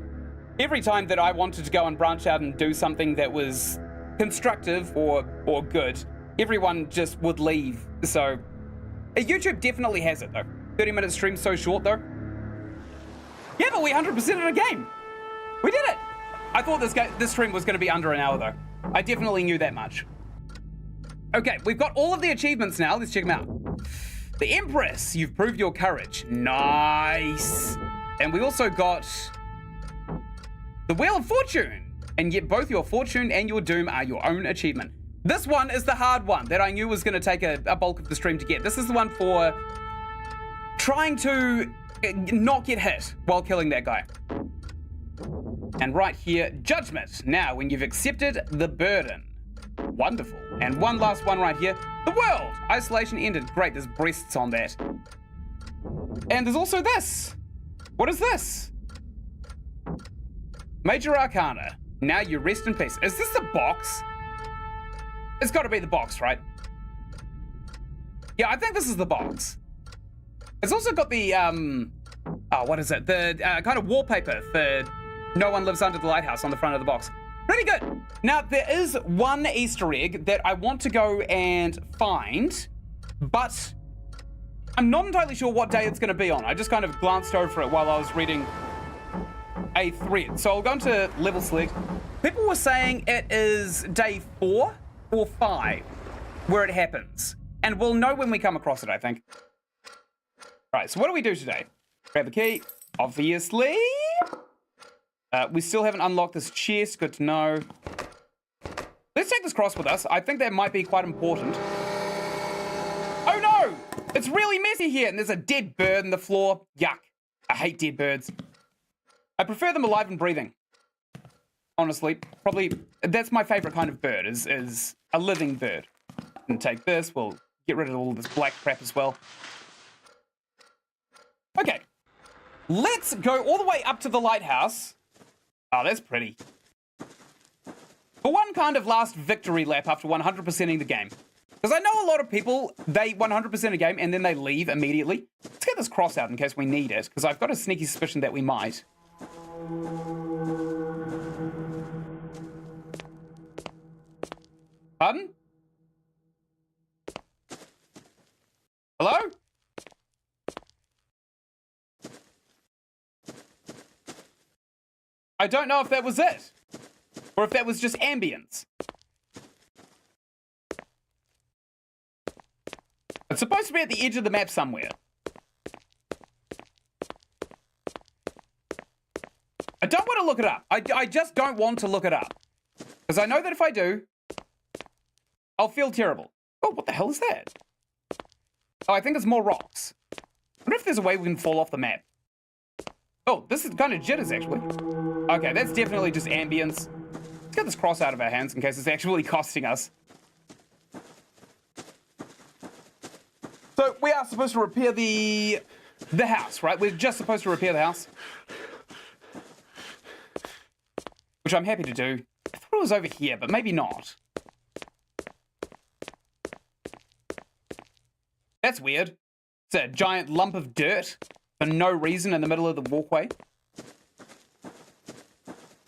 every time that I wanted to go and branch out and do something that was constructive or good, everyone just would leave. So YouTube definitely has it, though. 30-minute stream so short, though. Yeah, but we 100%ed a game. We did it. I thought this stream was going to be under an hour, though. I definitely knew that much. Okay, we've got all of the achievements now. Let's check them out. The Empress, you've proved your courage. Nice. And we also got the Wheel of Fortune. And yet both your fortune and your doom are your own achievement. This one is the hard one that I knew was going to take a bulk of the stream to get. This is the one for trying to not get hit while killing that guy. And right here, Judgment. Now, when you've accepted the burden. Wonderful. And one last one right here. The World. Isolation ended. Great, there's breasts on that. And there's also this. What is this? Major Arcana. Now you rest in peace. Is this the box? It's got to be the box, right? Yeah, I think this is the box. It's also got the, what is it? The kind of wallpaper for No One Lives Under the Lighthouse on the front of the box. Pretty good. Now, there is one Easter egg that I want to go and find, but I'm not entirely sure what day it's going to be on. I just kind of glanced over it while I was reading a thread. So I'll go into level select. People were saying it is day 4 or 5 where it happens. And we'll know when we come across it, I think. Right, so what do we do today? Grab the key, obviously. We still haven't unlocked this chest, good to know. Let's take this cross with us. I think that might be quite important. Oh no! It's really messy here, and there's a dead bird on the floor. Yuck. I hate dead birds. I prefer them alive and breathing. Honestly, probably, that's my favorite kind of bird, is a living bird. And take this, we'll get rid of all this black crap as well. Okay. Let's go all the way up to the lighthouse. Oh, that's pretty. For one kind of last victory lap after 100%ing the game. Because I know a lot of people, they 100% a game and then they leave immediately. Let's get this cross out in case we need it, because I've got a sneaky suspicion that we might. Pardon? Hello? I don't know if that was it. Or if that was just ambience. It's supposed to be at the edge of the map somewhere. I don't want to look it up. I just don't want to look it up. Because I know that if I do, I'll feel terrible. Oh, what the hell is that? Oh, I think it's more rocks. I wonder if there's a way we can fall off the map. Oh, this is kind of jitters, actually. Okay, that's definitely just ambience. Let's get this cross out of our hands in case it's actually costing us. So, we are supposed to repair the house, right? We're just supposed to repair the house. Which I'm happy to do. I thought it was over here, but maybe not. That's weird. It's a giant lump of dirt for no reason in the middle of the walkway.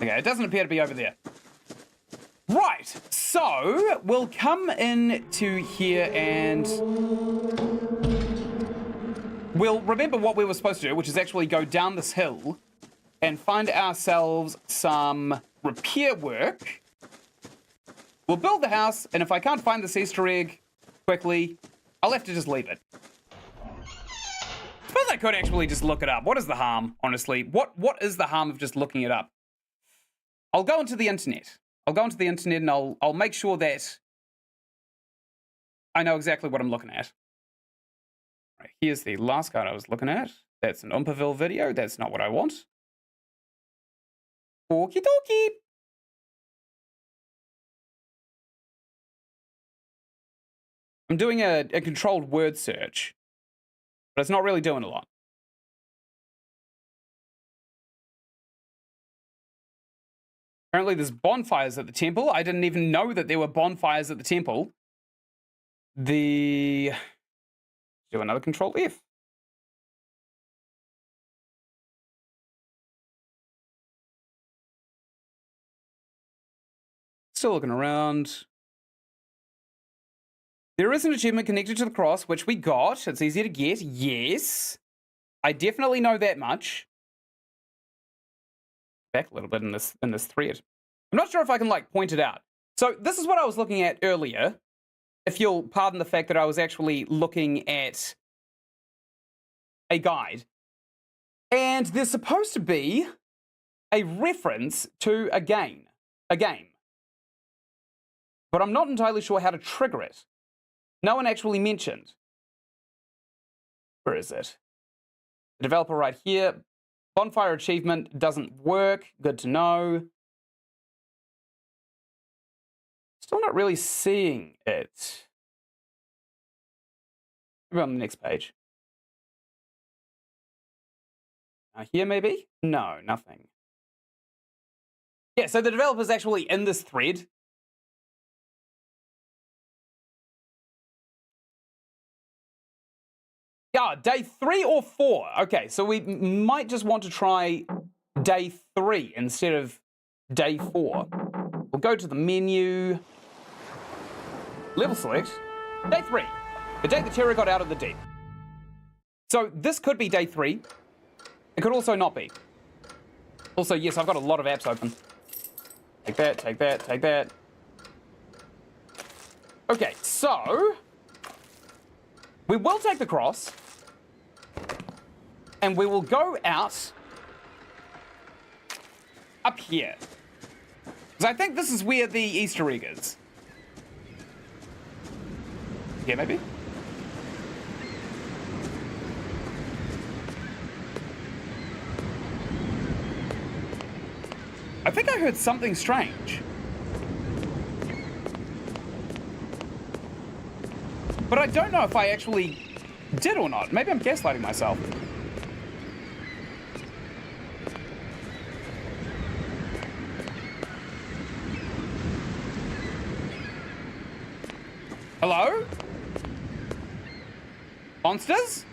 Okay, it doesn't appear to be over there. Right, so we'll come into here and we'll remember what we were supposed to do, which is actually go down this hill and find ourselves some repair work. We'll build the house, and if I can't find this Easter egg quickly, I'll have to just leave it. I suppose I could actually just look it up. What is the harm, honestly? What is the harm of just looking it up? I'll go into the internet. I'll go into the internet and I'll make sure that I know exactly what I'm looking at. Right, here's the last card I was looking at. That's an Oompaville video. That's not what I want. Okie dokie. I'm doing a controlled word search, but it's not really doing a lot. Apparently there's bonfires at the temple. I didn't even know that there were bonfires at the temple. Do another control F. Still looking around. There is an achievement connected to the cross, which we got. It's easier to get. Yes. I definitely know that much. Back a little bit in this thread. I'm not sure if I can, like, point it out. So this is what I was looking at earlier. If you'll pardon the fact that I was actually looking at a guide. And there's supposed to be a reference to a game. But I'm not entirely sure how to trigger it. No one actually mentioned. Where is it? The developer right here. Bonfire achievement doesn't work. Good to know. Still not really seeing it. Maybe on the next page. Here maybe? No, nothing. Yeah, so the developer's actually in this thread. Yeah, day 3 or 4. Okay, so we might just want to try day 3 instead of day 4. We'll go to the menu. Level select. Day 3. The day the terror got out of the deep. So this could be day 3. It could also not be. Also, yes, I've got a lot of apps open. Take that, take that, take that. Okay, so we will take the cross. And we will go out up here. Because I think this is where the Easter egg is. Yeah, maybe? I think I heard something strange. But I don't know if I actually did or not. Maybe I'm gaslighting myself. Hello? Monsters?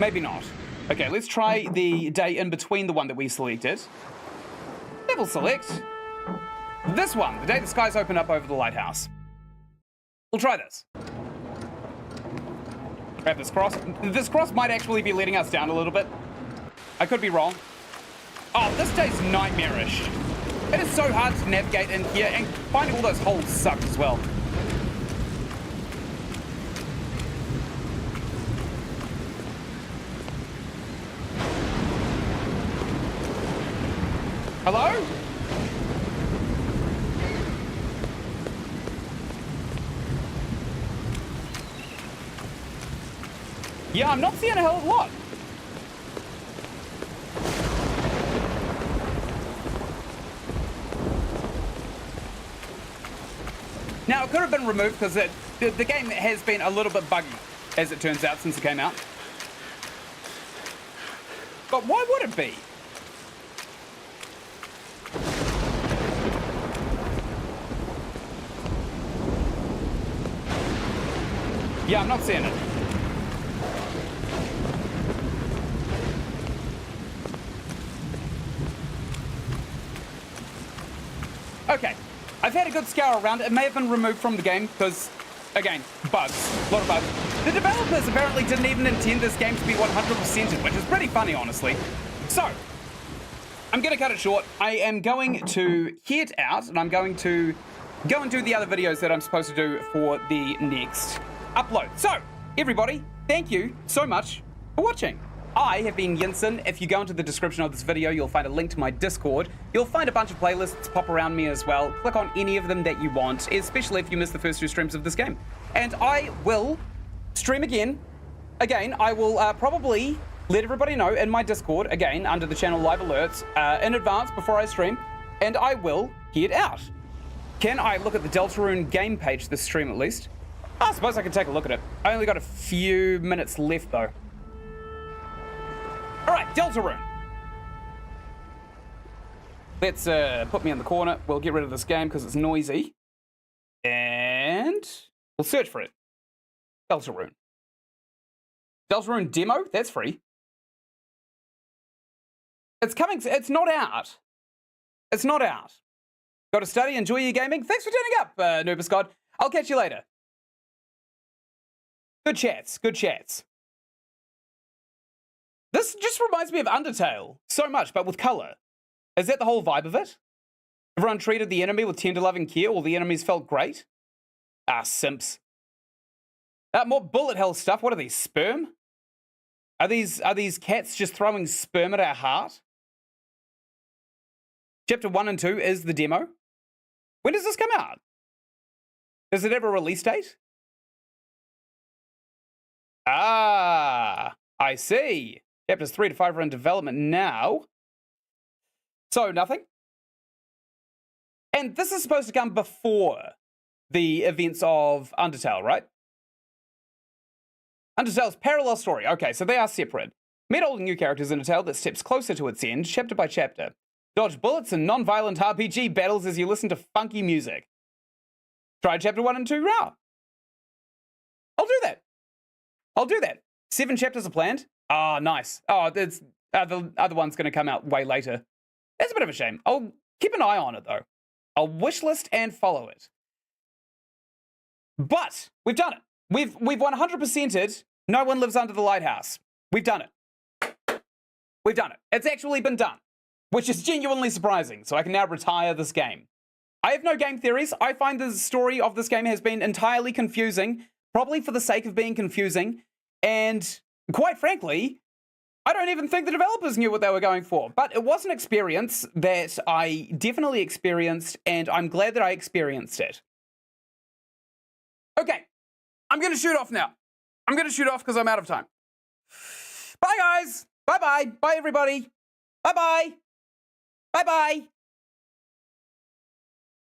Maybe not. Okay, let's try the day in between the one that we selected. Level select. This one, the day the skies open up over the lighthouse. We'll try this. Grab this cross. This cross might actually be letting us down a little bit. I could be wrong. Oh, this day's nightmarish. It is so hard to navigate in here, and finding all those holes sucks as well. Hello? Yeah, I'm not seeing a hell of a lot. Now, it could have been removed because the game has been a little bit buggy, as it turns out, since it came out. But why would it be? Yeah, I'm not seeing it. Okay, I've had a good scour around. It may have been removed from the game because, again, bugs. A lot of bugs. The developers apparently didn't even intend this game to be 100%ed, which is pretty funny, honestly. So, I'm going to cut it short. I am going to head out, and I'm going to go and do the other videos that I'm supposed to do for the next upload. So, everybody, thank you so much for watching. I have been Yinsen. If you go into the description of this video, you'll find a link to my Discord. You'll find a bunch of playlists pop around me as well. Click on any of them that you want, especially if you missed the first 2 streams of this game. And I will stream again. Again, I will probably let everybody know in my Discord, again, under the channel live alerts, in advance before I stream, and I will head out. Can I look at the Deltarune game page this stream at least? I suppose I can take a look at it. I only got a few minutes left though. Alright, Deltarune. Let's put me in the corner. We'll get rid of this game because it's noisy. And we'll search for it. Deltarune. Deltarune demo? That's free. It's coming. It's not out. It's not out. Got to study, enjoy your gaming. Thanks for turning up, Noobus God. I'll catch you later. Good chats. Good chats. This just reminds me of Undertale so much, but with color. Is that the whole vibe of it? Everyone treated the enemy with tender loving care. All the enemies felt great. Ah, simps. More bullet hell stuff. What are these? Sperm? Are these cats just throwing sperm at our heart? Chapter 1 and 2 is the demo. When does this come out? Does it have a release date? Ah, I see. Chapters 3 to 5 are in development now. So, nothing. And this is supposed to come before the events of Undertale, right? Undertale's parallel story. Okay, so they are separate. Meet all the new characters in a tale that steps closer to its end, chapter by chapter. Dodge bullets and non-violent RPG battles as you listen to funky music. Try chapter 1 and 2 now. I'll do that. I'll do that. 7 chapters are planned. Ah, nice. Oh, the other one's going to come out way later. That's a bit of a shame. I'll keep an eye on it, though. I'll wishlist and follow it. But we've done it. We've 100%ed No One Lives Under the Lighthouse. We've done it. We've done it. It's actually been done, which is genuinely surprising, so I can now retire this game. I have no game theories. I find the story of this game has been entirely confusing, probably for the sake of being confusing, and quite frankly, I don't even think the developers knew what they were going for. But it was an experience that I definitely experienced, and I'm glad that I experienced it. Okay, I'm going to shoot off now. I'm going to shoot off because I'm out of time. Bye, guys. Bye-bye. Bye, everybody. Bye-bye. Bye-bye.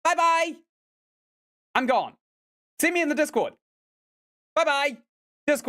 Bye-bye. I'm gone. See me in the Discord. Bye-bye. Discord.